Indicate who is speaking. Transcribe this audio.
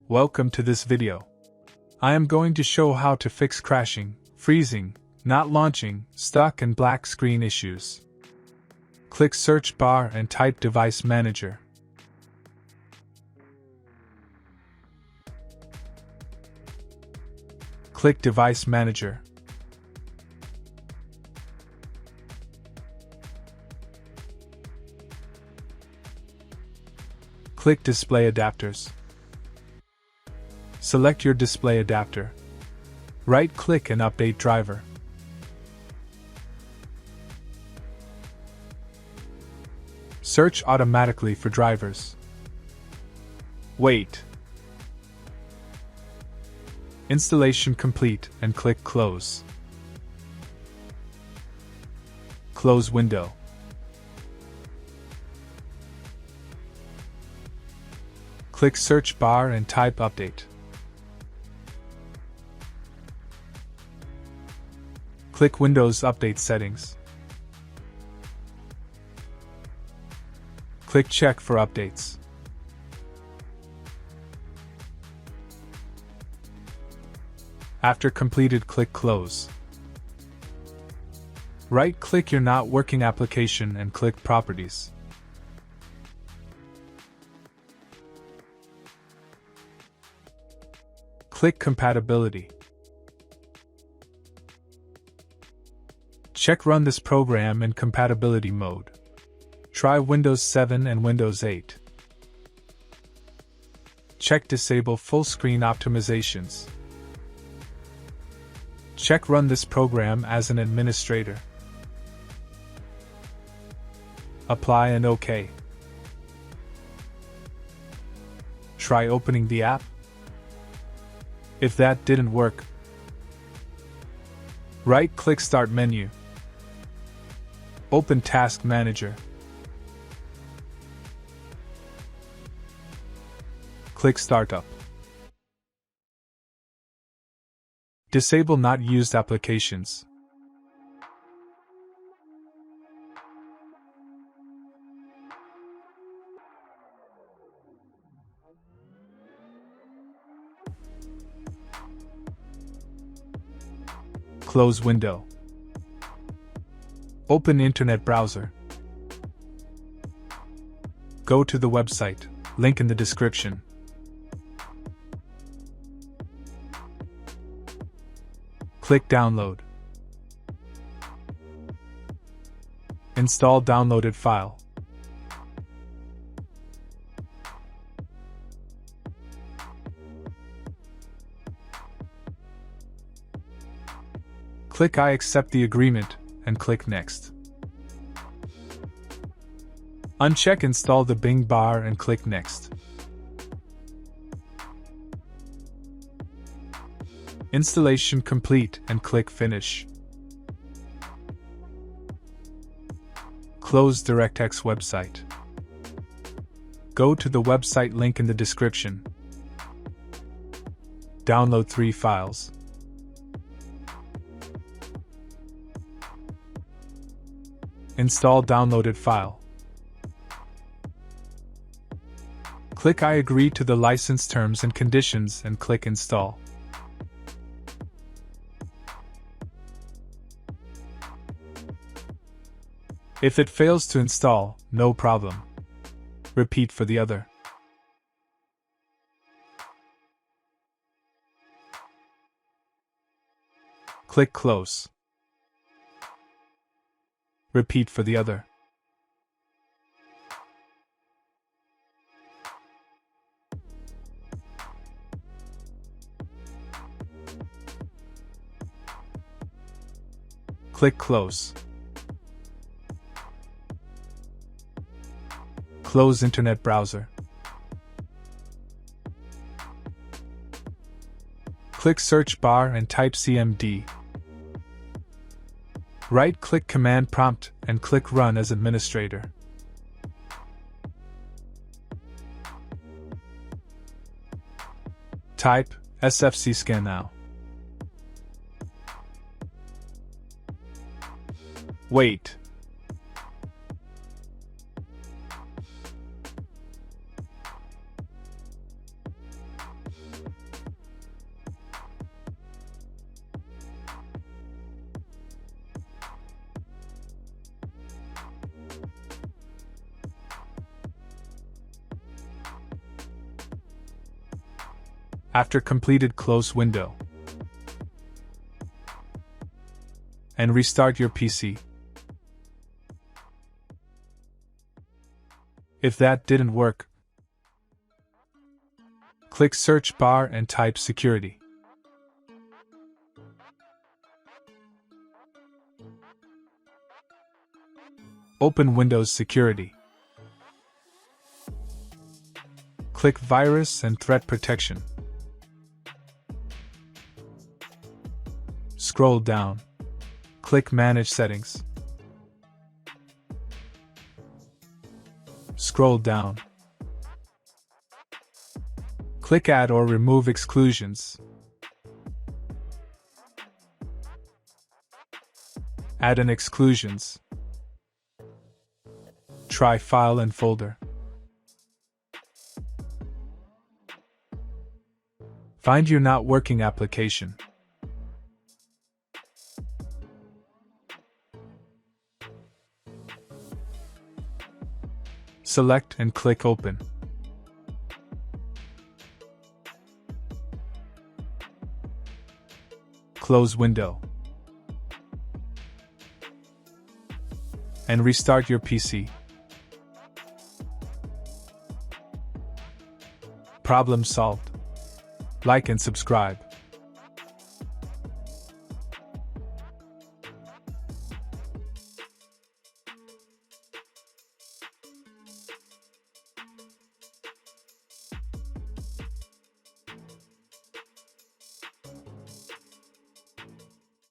Speaker 1: Welcome to this video. I am going to show how to fix crashing, freezing, not launching, stuck and black screen issues. Click search bar and type Device Manager. Click Device Manager. Click Display Adapters. Select your display adapter. Right-click and update driver. Search automatically for drivers. Wait. Installation complete and click Close. Close window. Click search bar and type Update. Click Windows Update Settings. Click Check for updates. After completed, click Close. Right-click your not working application and click Properties. Click Compatibility. Check Run this program in compatibility mode. Try Windows 7 and Windows 8. Check Disable full screen optimizations. Check Run this program as an administrator. Apply and OK. Try opening the app. If that didn't work, right-click Start menu. Open Task Manager. Click Startup. Disable not used applications. Close window. Open Internet browser. Go to the website, link in the description. Click Download. Install downloaded file. Click I accept the agreement and click Next. Uncheck Install the Bing bar and click Next. Installation complete and click Finish. Close DirectX website. Go to the website link in the description. Download 3 files. Install downloaded file. Click I agree to the license terms and conditions and click Install. If it fails to install, no problem. Repeat for the other. Click Close. Repeat for the other. Click Close. Close Internet browser. Click search bar and type CMD. Right-click Command Prompt and click Run as administrator. Type SFC scan now. Wait. After completed, close window and restart your PC. If that didn't work, click search bar and type security. Open Windows Security. Click Virus and Threat Protection. Scroll down. Click Manage Settings. Scroll down. Click Add or Remove Exclusions. Add an exclusions. Try File and Folder. Find your not working application. Select and click Open. Close window and restart your PC. Problem solved. Like and subscribe.